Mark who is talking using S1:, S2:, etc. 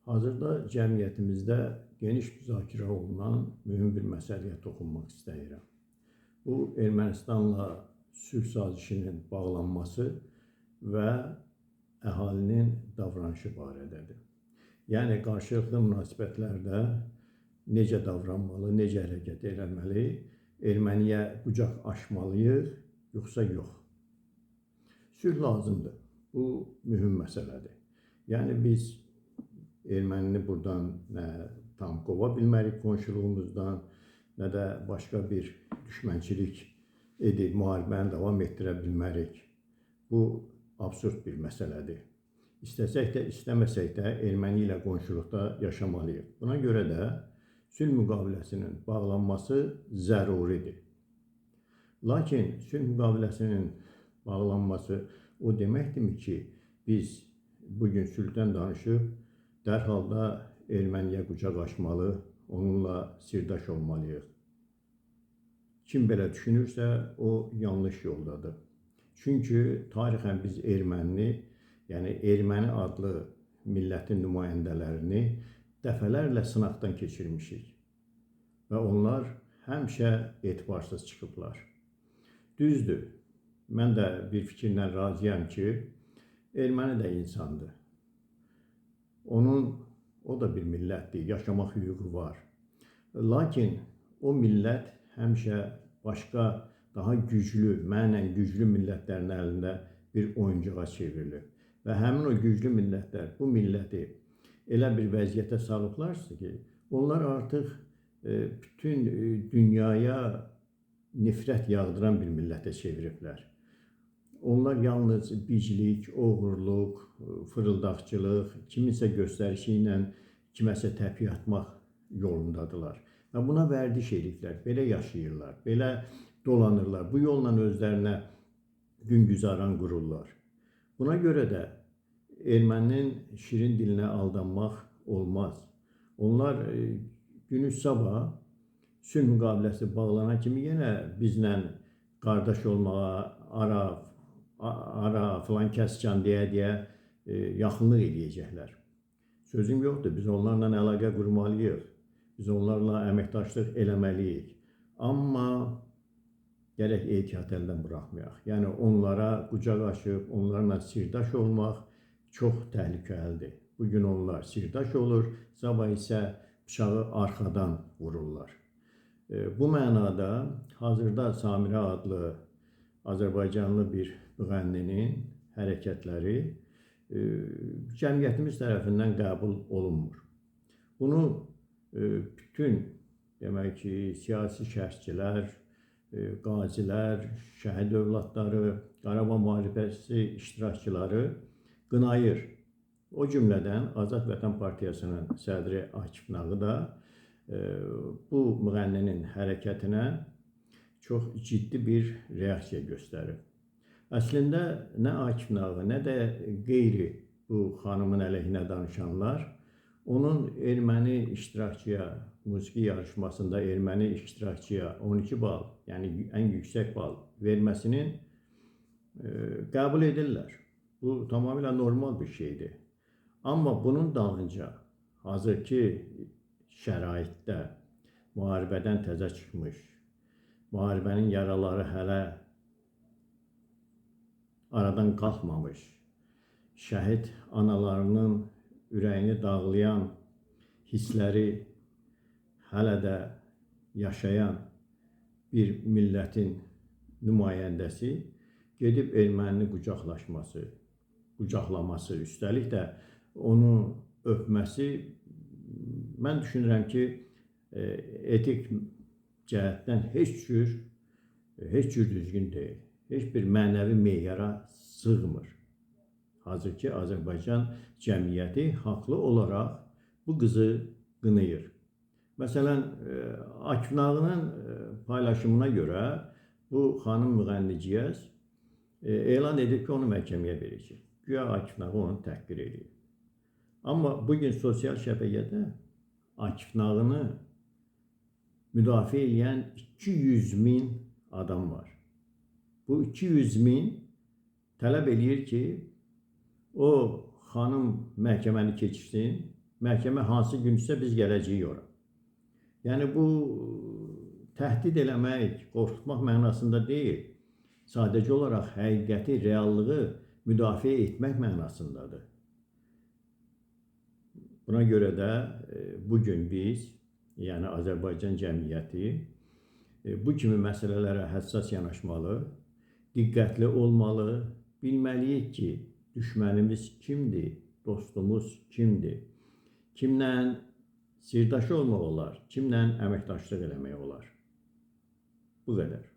S1: Hazırda cəmiyyətimizdə geniş müzakirə olunan mühüm bir məsələyə toxunmaq istəyirəm. Bu, Ermənistanla sülh sazişinin bağlanması və əhalinin davranışı barədədir. Yəni, qarşılıqlı münasibətlərdə necə davranmalı, necə hərəkət etməli, erməniyə qucaq açmalıyıq, yoxsa yox? Sülh lazımdır. Bu, mühüm məsələdir. Yəni, biz ermənini buradan nə tam qova bilmərik qonşuluğumuzdan, nə də başqa bir düşmənçilik edib müharibəni davam etdirə bilmərik. Bu, absurd bir məsələdir. İstəsək də, istəməsək də erməni ilə qonşuluqda yaşamalıyıq. Buna görə də sülh müqaviləsinin bağlanması zəruridir. Lakin sülh müqaviləsinin bağlanması o deməkdirmi ki, biz bugün sülhdən danışıb dərhal da erməniyə qucaq açmalı, onunla sirdaş olmalıyıq. Kim belə düşünürsə, o yanlış yoldadır. Çünki tarixən biz erməni, yəni erməni adlı millətin nümayəndələrini dəfələrlə sınaqdan keçirmişik. Və onlar həmişə etibarsız çıxıblar. Düzdür, mən də bir fikirlə razıyam ki, erməni də insandır. O da bir millətdir, yaşamaq hüququ var. Lakin o millət həmişə başqa, daha güclü, mənən güclü millətlərin əlində bir oyuncağa çevrilir. Və həmin o güclü millətlər bu milləti elə bir vəziyyətə salıblarsa ki, onlar artıq bütün dünyaya nifrət yağdıran bir millətə çeviriblər. Onlar yalnız biclik, oğurluq, fırıldaqçılıq, kiminsə göstərişi ilə kiməsə təpiy atmaq yolundadılar. Və buna vərdiş ediblər, belə yaşayırlar, belə dolanırlar, bu yolla özlərinə gün-güzaran qururlar. Buna görə də erməninin şirin dilinə aldanmaq olmaz. Onlar günü sabah sülh müqaviləsi bağlanan kimi yenə bizlə qardaş olmağa, ara filan kəscan deyə yaxınlıq edəcəklər. Sözüm yoxdur, biz onlarla əlaqə qurmalıyıq, biz onlarla əməkdaşlıq eləməliyik. Amma gərək ehtiyat əldən buraxmayaq. Yəni, onlara qucaq açıb, onlarla sirdaş olmaq çox təhlükəlidir. Bugün onlar sirdaş olur, sabah isə bıçağı arxadan vururlar. Bu mənada hazırda Samirə adlı Azərbaycanlı bir müğənninin hərəkətləri cəmiyyətimiz tərəfindən qəbul olunmur. Bunu bütün demək ki, siyasi şərhçilər, qazilər, şəhid övladları, Qarabağ müharibəsi iştirakçıları qınayır. O cümlədən Azad Vətən Partiyasının sədri Akif Nağı da bu müğənninin hərəkətinə çox ciddi bir reaksiya göstərib. Əslində, nə Akif Nağı, nə də qeyri bu xanımın əleyhinə danışanlar onun erməni iştirakçıya, musiqi yarışmasında erməni iştirakçıya 12 bal, yəni ən yüksək bal verməsinin qəbul edirlər. Bu, tamamilə normal bir şeydir. Amma bunun dalınca hazırki şəraitdə müharibədən təzə çıxmış, müharibənin yaraları hələ aradan qalxmamış, şəhid analarının ürəyini dağlayan hissləri hələ də yaşayan bir millətin nümayəndəsi gedib ermənini qucaqlaması, üstəlik də onu öpməsi, mən düşünürəm ki, etik cəhətdən heç cür düzgün deyil. Heç bir mənəvi meyara sığmır. Hazırki Azərbaycan cəmiyyəti haqlı olaraq bu qızı qınayır. Məsələn, Akif Nağının paylaşımına görə bu xanım müğənniciyəz elan edib ki, onu məhkəməyə verəcək. Güya Akif Nağı onu təhqir edir. Amma bugün sosial şəbəkədə Akif Nağını müdafiə edən 200.000 adam var. Bu 200.000 tələb eləyir ki, o xanım məhkəməni keçirsin Məhkəmə hansı gün isə biz gələcəyik ora. Yəni bu təhdid eləmək, qorxutmaq mənasında deyil. Sadəcə olaraq həqiqəti, reallığı müdafiə etmək mənasındadır. Buna görə də bugün biz, yəni Azərbaycan cəmiyyəti bu kimi məsələlərə həssas yanaşmalı, diqqətli olmalı, bilməliyik ki, düşmənimiz kimdir, dostumuz kimdir, kimlə sirdaş olmaq olar, kimlə əməkdaşlıq eləmək olar. Bu qədər.